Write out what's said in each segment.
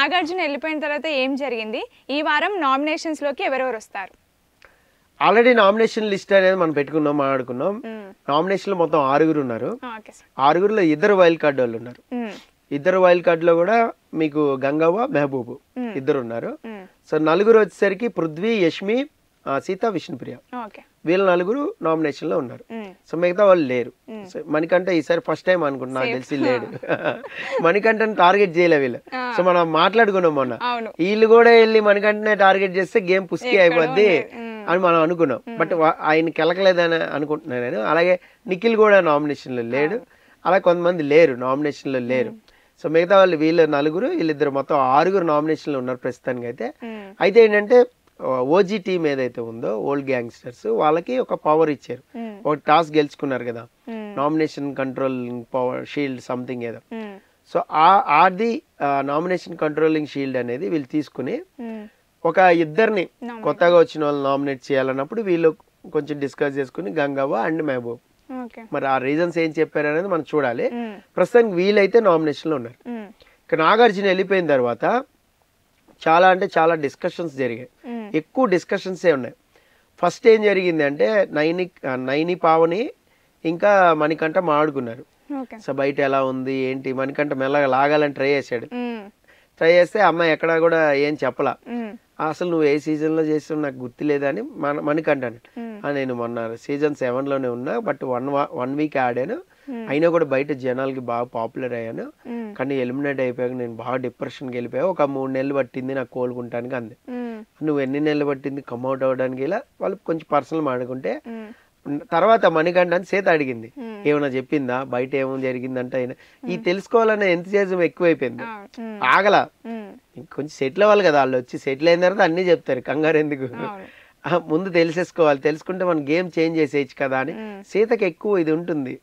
నాగార్జున వెళ్ళిపోయిన తర్వాత ఏం జరిగింది, ఈ వారం నామినేషన్స్ లోకి ఎవరెవరు వస్తారు? ఆల్రెడీ నామినేషన్ లిస్ట్ అనేది మనం పెట్టుకున్నాం, మాట్లాడుకున్నాం. నామినేషన్ లో మొత్తం 6 ఉన్నారు. 6లో 2 వైల్డ్ కార్డ్ వాళ్ళు ఉన్నారు. 2 వైల్డ్ కార్డ్ లో కూడా మీకు గంగవ్వ, మెహబూబ్ 2 ఉన్నారు. సో 4 వచ్చేసరికి పృథ్వీ, యష్మి, సీత, విష్ణుప్రియ, వీళ్ళ 4 నామినేషన్ లో ఉన్నారు. సో మిగతా వాళ్ళు లేరు. సో మణికంఠ ఈసారి ఫస్ట్ టైం అనుకుంటున్నా, నాకు తెలిసి లేడు. మణికంఠని టార్గెట్ చేయలే వీళ్ళు. సో మనం మాట్లాడుకున్నాం మొన్న, వీళ్ళు కూడా వెళ్ళి మణికంఠనే టార్గెట్ చేస్తే గేమ్ పుష్కి అయిపోద్ది అని మనం అనుకున్నాం. బట్ ఆయన కెలకలేదని అనుకుంటున్నాను నేను. అలాగే నిఖిల్ కూడా నామినేషన్ లో లేడు. అలా కొంతమంది లేరు, నామినేషన్ లో లేరు. సో మిగతా వాళ్ళు వీళ్ళు 4, వీళ్ళిద్దరు మొత్తం 6 నామినేషన్ లో ఉన్నారు ప్రస్తుతానికి అయితే. అయితే ఏంటంటే ఓజీ టీమ్ ఏదైతే ఉందో, ఓల్డ్ గ్యాంగ్స్టర్స్, వాళ్ళకి ఒక పవర్ ఇచ్చారు. ఒక టాస్క్ గెలుచుకున్నారు కదా, nomination controlling power shield something ఏదో. సో అది నామినేషన్ కంట్రోలింగ్ షీల్డ్ అనేది వీళ్ళు తీసుకుని ఒక 2 కొత్తగా వచ్చిన వాళ్ళు నామినేట్ చేయాలన్నప్పుడు వీళ్ళు కొంచెం డిస్కస్ చేసుకుని గంగవ్వ అండ్ మెహబూబ్. మరి ఆ రీజన్స్ ఏం చెప్పారు అనేది మనం చూడాలి. ప్రస్తుతానికి వీళ్ళైతే నామినేషన్ లో ఉన్నారు. ఇక నాగార్జున వెళ్ళిపోయిన తర్వాత చాలా అంటే చాలా డిస్కషన్స్ జరిగాయి. ఎక్కువ డిస్కషన్సే ఉన్నాయి. ఫస్ట్ ఏం జరిగింది అంటే నైని పావని ఇంకా మణికంఠ మాడుకున్నారు. సో బయట ఎలా ఉంది ఏంటి, మణికంఠ మెల్లగా లాగాలని ట్రై చేశాడు. ట్రై చేస్తే అమ్మాయి ఎక్కడా కూడా ఏం చెప్పలా. అసలు నువ్వు ఏ సీజన్ లో చేస్తావు నాకు గుర్తులేదా అని మణికంఠ నేను మొన్న సీజన్ 7లోనే ఉన్నా, బట్ 1 వీక్ ఆడాను, అయినా కూడా బయట జనాలకి బాగా పాపులర్ అయ్యాను, కానీ ఎలిమినేట్ అయిపోయాక నేను బాగా డిప్రెషన్కి వెళ్ళిపోయా, ఒక 3 నెలలు పట్టింది నాకు కోలుకుంటానికి అంది. నువ్వు ఎన్ని నెలలు పట్టింది కమ్అట్ అవ్వడానికి? ఇలా వాళ్ళు కొంచెం పర్సనల్ మాడుకుంటే తర్వాత మణికంఠ అని సీత అడిగింది, ఏమైనా చెప్పిందా బయట ఏమో జరిగిందంటే. అయినా ఈ తెలుసుకోవాలనే ఎంతసేజం ఎక్కువైపోయింది, ఆగల. కొంచెం సెటిల్ అవ్వాలి కదా, వాళ్ళు వచ్చి సెటిల్ అయిన తర్వాత అన్ని చెప్తారు, కంగారు ఎందుకు, ముందు తెలిసేసుకోవాలి, తెలుసుకుంటే మనం గేమ్ చేంజ్ చేసేయచ్చు కదా అని. సీతకి ఎక్కువ ఇది ఉంటుంది,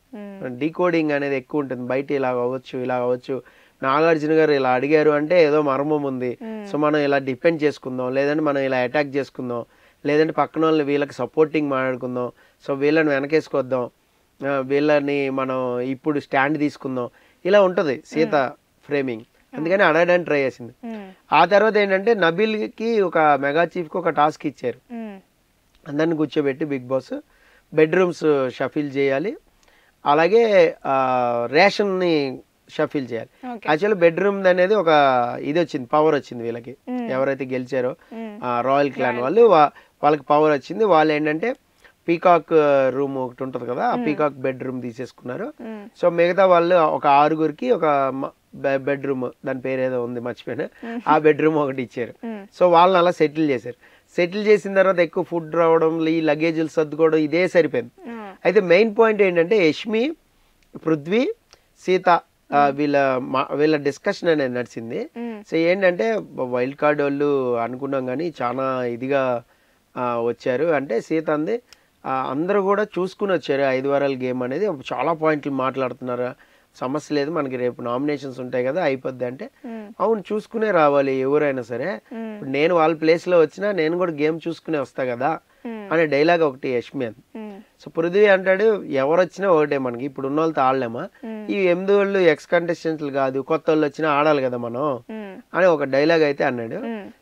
డీకోడింగ్ అనేది ఎక్కువ ఉంటుంది. బయట ఇలా అవ్వచ్చు ఇలా అవ్వచ్చు, నాగార్జున గారు ఇలా అడిగారు అంటే ఏదో మర్మం ఉంది, సో మనం ఇలా డిపెండ్ చేసుకుందాం, లేదంటే మనం ఇలా అటాక్ చేసుకుందాం, లేదంటే పక్కన వాళ్ళని వీళ్ళకి సపోర్టింగ్ మాట్లాడుకుందాం, సో వీళ్ళని వెనకేసుకొద్దాం, వీళ్ళని మనం ఇప్పుడు స్టాండ్ తీసుకుందాం, ఇలా ఉంటుంది సీత ఫ్రేమింగ్. అందుకని అడగడానికి ట్రై చేసింది. ఆ తర్వాత ఏంటంటే నబీల్కి ఒక మెగా చీఫ్కి ఒక టాస్క్ ఇచ్చారు. అందరిని కూర్చోబెట్టి బిగ్ బాస్ బెడ్రూమ్స్ షఫిల్ చేయాలి, అలాగే రేషన్ని షఫిల్ చేయాలి. యాక్చువల్లీ బెడ్రూమ్ అనేది ఒక ఇది వచ్చింది, పవర్ వచ్చింది వీళ్ళకి, ఎవరైతే గెలిచారో రాయల్ క్లాన్ వాళ్ళు, వాళ్ళకి పవర్ వచ్చింది. వాళ్ళు ఏంటంటే పీకాక్ రూమ్ ఒకటి ఉంటుంది కదా, ఆ పీకాక్ బెడ్రూమ్ తీసేసుకున్నారు. సో మిగతా వాళ్ళు ఒక 6గురికి ఒక బెడ్రూమ్, దాని పేరు ఏదో ఉంది మర్చిపోయినా, ఆ బెడ్రూమ్ ఒకటి ఇచ్చారు. సో వాళ్ళని అలా సెటిల్ చేశారు. సెటిల్ చేసిన తర్వాత ఎక్కువ ఫుడ్ రావడం, ఈ లగేజీలు సర్దుకోవడం, ఇదే సరిపోయింది. అయితే మెయిన్ పాయింట్ ఏంటంటే యష్మి, పృథ్వీ, సీత వీళ్ళ డిస్కషన్ అనేది నడిచింది. సో ఏంటంటే వైల్డ్ కార్డ్ వాళ్ళు అనుకున్నాం కానీ చాలా ఇదిగా వచ్చారు. అంటే సీత అంది అందరూ కూడా చూసుకుని వచ్చారు 5 వారాల గేమ్ అనేది, చాలా పాయింట్లు మాట్లాడుతున్నారు, సమస్య లేదు, మనకి రేపు నామినేషన్స్ ఉంటాయి కదా అయిపోద్ది అంటే, అవును చూసుకునే రావాలి ఎవరైనా సరే, నేను వాళ్ళ ప్లేస్ లో వచ్చినా నేను కూడా గేమ్ చూసుకునే వస్తా కదా అనే డైలాగ్ ఒకటి యష్మి అంది. సో పృథ్వీ అంటాడు ఎవరు వచ్చినా ఒకటే, మనకి ఇప్పుడు ఉన్న వాళ్ళతో ఆడలేమా, ఈ 8 వాళ్ళు ఎక్స్ కంటెస్టెంట్లు కాదు, కొత్త వాళ్ళు వచ్చినా ఆడాలి కదా మనం అని ఒక డైలాగ్ అయితే అన్నాడు.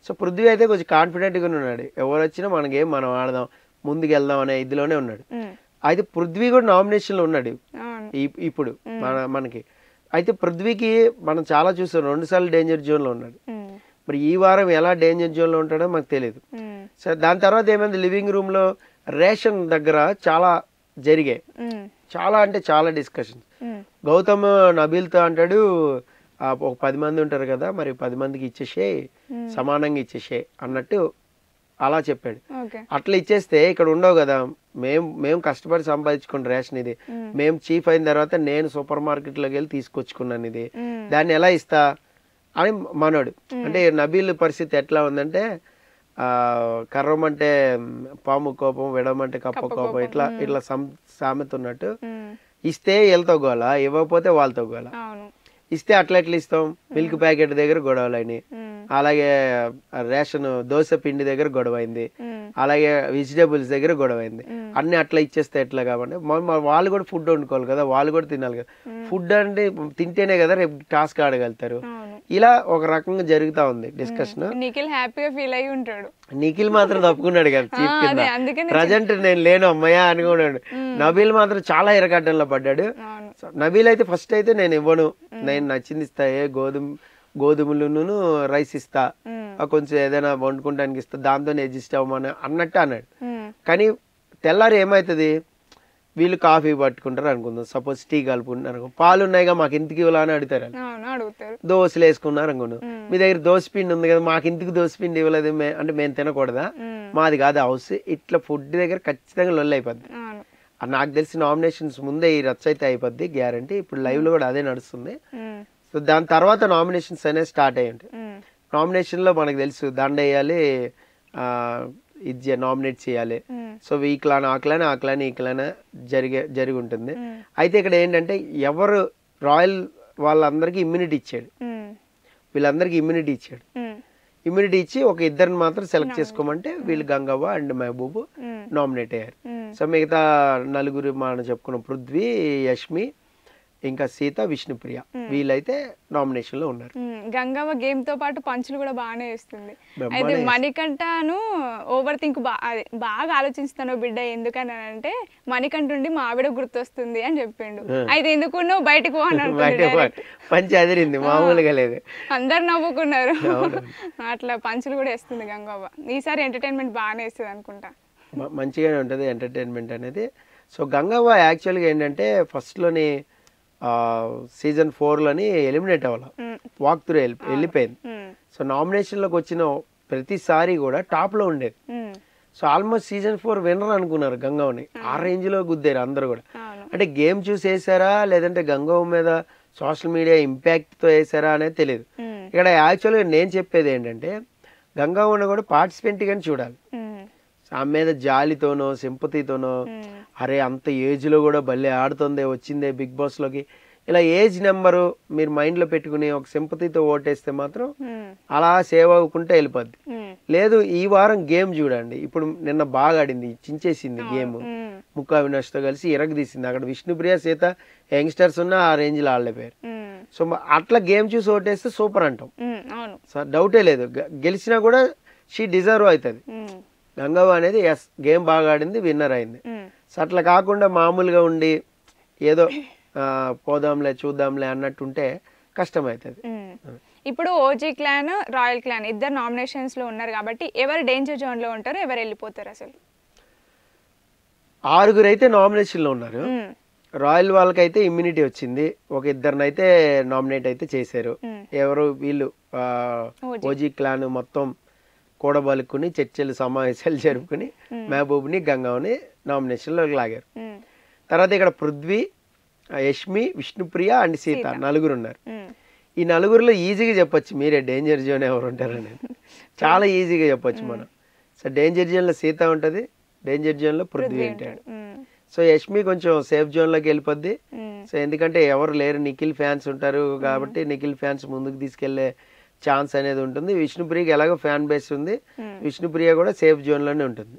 సో పృథ్వీ అయితే కొంచెం కాన్ఫిడెంట్ గా ఉన్నాడు, ఎవరు వచ్చినా మన గేమ్ మనం ఆడదాం, ముందుకు వెళ్దాం అనే ఇదిలోనే ఉన్నాడు. అయితే పృథ్వీ కూడా నామినేషన్ లో ఉన్నాడు ఇప్పుడు మనకి. అయితే పృథ్వీకి మనం చాలా చూసాం, 2 సార్లు డేంజర్ జోన్ లో ఉన్నాడు. మరి ఈ వారం ఎలా డేంజర్ జోన్ లో ఉంటాడో మాకు తెలియదు. సో దాని తర్వాత ఏమైంది, లివింగ్ రూమ్ లో రేషన్ దగ్గర చాలా జరిగాయి, చాలా అంటే చాలా డిస్కషన్స్. గౌతమ్ నబీల్తో అంటాడు, ఒక 10 మంది ఉంటారు కదా, మరి 10 మందికి ఇచ్చేసే, సమానంగా ఇచ్చేసే అన్నట్టు అలా చెప్పాడు. అట్లా ఇచ్చేస్తే ఇక్కడ ఉండవు కదా, మేము కష్టపడి సంపాదించుకున్న రేషన్ ఇది, మేము చీఫ్ అయిన తర్వాత నేను సూపర్ మార్కెట్లోకి వెళ్ళి తీసుకొచ్చుకున్నాను ఇది, దాన్ని ఎలా ఇస్తా అని మనోడు. అంటే నబీల్ పరిస్థితి ఎట్లా ఉందంటే, కర్రమంటే పాము కోపం, విడమంటే కప్ప కోపం, ఇట్లా సామెత ఉన్నట్టు, ఇస్తే వీళ్ళతో గోల, ఇవ్వకపోతే వాళ్ళతో గోల. ఇస్తే అట్లా ఎట్లా ఇస్తాం, మిల్క్ ప్యాకెట్ దగ్గర గొడవలైనవి, అలాగే రేషన్ దోశ పిండి దగ్గర గొడవైంది, అలాగే వెజిటేబుల్స్ దగ్గర గొడవైంది. అన్ని అట్లా ఇచ్చేస్తే ఎట్లా కాబట్టి వాళ్ళు కూడా ఫుడ్ వండుకోవాలి కదా, వాళ్ళు కూడా తినాలి కదా. ఫుడ్ అంటే తింటేనే కదా రేపు టాస్క్ ఆడగలుగుతారు. ఇలా ఒక రకంగా జరుగుతా ఉంది డిస్కషన్. నిఖిల్ హ్యాపీగా ఫీల్ అయ్యి ఉంటాడు. నిఖిల్ మాత్రం తప్పుకున్నాడు కదా చీఫ్ కింద, ప్రజెంట్ నేను లేను అమ్మయ్యా అనుకున్నాడు. నబీల్ మాత్రం చాలా ఎరగడ్డంలో పడ్డాడు. నబీల్ అయితే ఫస్ట్ అయితే నేను ఇవ్వను, నేను నచ్చింది ఇస్తా, గోధుమలను రైస్ ఇస్తా, కొంచెం ఏదైనా వండుకుంటానికి ఇస్తా, దాంతో అడ్జస్ట్ అవ్వమని అన్నట్టు అన్నాడు. కానీ తెల్లారి ఏమవుతుంది, వీళ్ళు కాఫీ పట్టుకుంటారు అనుకుందాం, సపోజ్ టీ కలుపుకుంటున్నారు అనుకో, పాలు ఉన్నాయిగా మాకు ఇంటికి ఇవ్వాలా అని అడుగుతారు. దోశలు వేసుకున్నారు అనుకున్నాం, మీ దగ్గర దోశ పిండి ఉంది కదా, మాకు ఇంటికి దోశ పిండి ఇవ్వలేదు అంటే మేము తినకూడదా, మాది కాదు హౌస్, ఇట్లా ఫుడ్ దగ్గర ఖచ్చితంగా లొల్లి అయిపోద్ది. నాకు తెలిసి నామినేషన్స్ ముందే ఈ రచ్చ అయితే అయిపోద్ది గ్యారంటీ. ఇప్పుడు లైవ్ లో కూడా అదే నడుస్తుంది. సో దాని తర్వాత నామినేషన్స్ అనేది స్టార్ట్ అయ్యి ఉంటాయి. నామినేషన్ లో మనకు తెలుసు దండ వేయాలి, ఇది నామినేట్ చేయాలి. సో ఈ క్లాన్ ఆ క్లాన్, ఆ క్లాన్ ఈ క్లాన్ జరిగి ఉంటుంది. అయితే ఇక్కడ ఏంటంటే ఎవరు రాయల్ వాళ్ళందరికీ ఇమ్యూనిటీ ఇచ్చాడు, వీళ్ళందరికీ ఇమ్యూనిటీ ఇచ్చాడు. ఇమ్యూనిటీ ఇచ్చి ఒక ఇద్దరిని మాత్రం సెలెక్ట్ చేసుకోమంటే వీళ్ళు గంగవ్వ అండ్ మహబూబ్ నామినేట్ అయ్యారు. సో మిగతా నలుగురు మనం చెప్పుకున్న పృథ్వీ, యష్మి, ఇంకా సీత, విష్ణుప్రియ వీళ్ళైతే నామినేషన్ లో ఉన్నారు. గంగవ్వ గేమ్ తో పాటు పంచులు కూడా బాగానే వేస్తుంది. అయితే మణికంఠను ఓవర్ థింక్ బాగా ఆలోచిస్తాను బిడ్డ, ఎందుకని అంటే మణికంఠుండి మా ఆవిడ గుర్తొస్తుంది అని చెప్పిండు. అయితే ఎందుకు నువ్వు బయటకు పంచి అదిరింది, మామూలుగా లేదు, అందరు నవ్వుకున్నారు. అట్లా పంచులు కూడా వేస్తుంది గంగవ్వ. ఈసారి ఎంటర్టైన్మెంట్ బాగానే వేస్తుంది అనుకుంటా, మంచిగానే ఉంటుంది ఎంటర్టైన్మెంట్ అనేది. సో గంగవ్వ యాక్చువల్గా ఏంటంటే ఫస్ట్లోని సీజన్ 4లోని ఎలిమినేట్ అవ్వాలి, వాక్ త్రూ వెళ్ళిపోయింది. సో నామినేషన్లోకి వచ్చిన ప్రతిసారి కూడా టాప్లో ఉండేది. సో ఆల్మోస్ట్ సీజన్ 4 విన్నర్ అనుకున్నారు గంగవ్వని, ఆ రేంజ్లో గుద్దారు అందరు కూడా. అంటే గేమ్ చూసి వేసారా లేదంటే గంగవ్వ మీద సోషల్ మీడియా ఇంపాక్ట్తో వేసారా అనేది తెలియదు. ఇక్కడ యాక్చువల్గా నేను చెప్పేది ఏంటంటే గంగవ్వని కూడా పార్టిసిపెంట్గానే చూడాలి. ఆమె మీద జాలితోనో సింపతితోనో, అరే అంత ఏజ్లో కూడా భలే ఆడుతుందే, వచ్చిందే బిగ్ బాస్లోకి, ఇలా ఏజ్ నెంబరు మీరు మైండ్లో పెట్టుకుని ఒక సింపతితో ఓటేస్తే మాత్రం అలా సేవ్ అవ్వకుంటే వెళ్ళిపోద్ది. లేదు ఈ వారం గేమ్ చూడండి, ఇప్పుడు నిన్న బాగా ఆడింది, చించేసింది గేమ్, ముక్కా అవినాష్తో కలిసి ఇరగదీసింది. అక్కడ విష్ణుప్రియ, సీత యంగ్స్టర్స్ ఉన్న ఆ రేంజ్లో ఆడలేపారు. సో అట్లా గేమ్ చూసి ఓటేస్తే సూపర్ అంటాం, సో డౌటే లేదు. గెలిచినా కూడా షీ డిజర్వ్ అవుతుంది. గంగవ్వ అనేది ఎస్ గేమ్ బాగా ఆడింది, విన్నర్ అయింది. సో అట్లా కాకుండా మామూలుగా ఉండి ఏదో పోదాంలే చూద్దాంలే అన్నట్టుంటే కష్టం అవుతుంది. ఇప్పుడు ఓజీ క్లాన్, రాయల్ క్లాన్ ఇద్దరు నామినేషన్స్ లో ఉన్నారు కాబట్టి ఎవరు డేంజర్ జోన్ లో ఉంటారు, ఎవరు వెళ్ళిపోతారు? అసలు 6 అయితే నామినేషన్ లో ఉన్నారు. రాయల్ వాళ్ళకైతే ఇమ్యూనిటీ వచ్చింది, ఒక ఇద్దరినైతే నామినేట్ అయితే చేశారు. ఎవరు వీళ్ళు ఓజీ క్లాన్ మొత్తం కూడబలుకుని చర్చలు సమావేశాలు జరుపుకుని మహబూబ్ని, గంగవ్వని నామినేషన్లోకి లాగారు. తర్వాత ఇక్కడ పృథ్వీ, యష్మి, విష్ణుప్రియ అండ్ సీత నలుగురు ఉన్నారు. ఈ నలుగురిలో ఈజీగా చెప్పొచ్చు మీరే డేంజర్ జోన్ ఎవరు ఉంటారు అనేది, చాలా ఈజీగా చెప్పొచ్చు మనం. సో డేంజర్ జోన్లో సీత ఉంటుంది, డేంజర్ జోన్లో పృథ్వీ ఉంటాడు. సో యష్మి కొంచెం సేఫ్ జోన్లోకి వెళ్ళిపోద్ది. సో ఎందుకంటే ఎవరు లేరు, నిఖిల్ ఫ్యాన్స్ ఉంటారు కాబట్టి నిఖిల్ ఫ్యాన్స్ ముందుకు తీసుకెళ్లే ఛాన్స్ అనేది ఉంటుంది. విష్ణుప్రియకి ఎలాగో ఫ్యాన్ బేస్ ఉంది, విష్ణుప్రియ కూడా సేఫ్ జోన్ లోనే ఉంటుంది.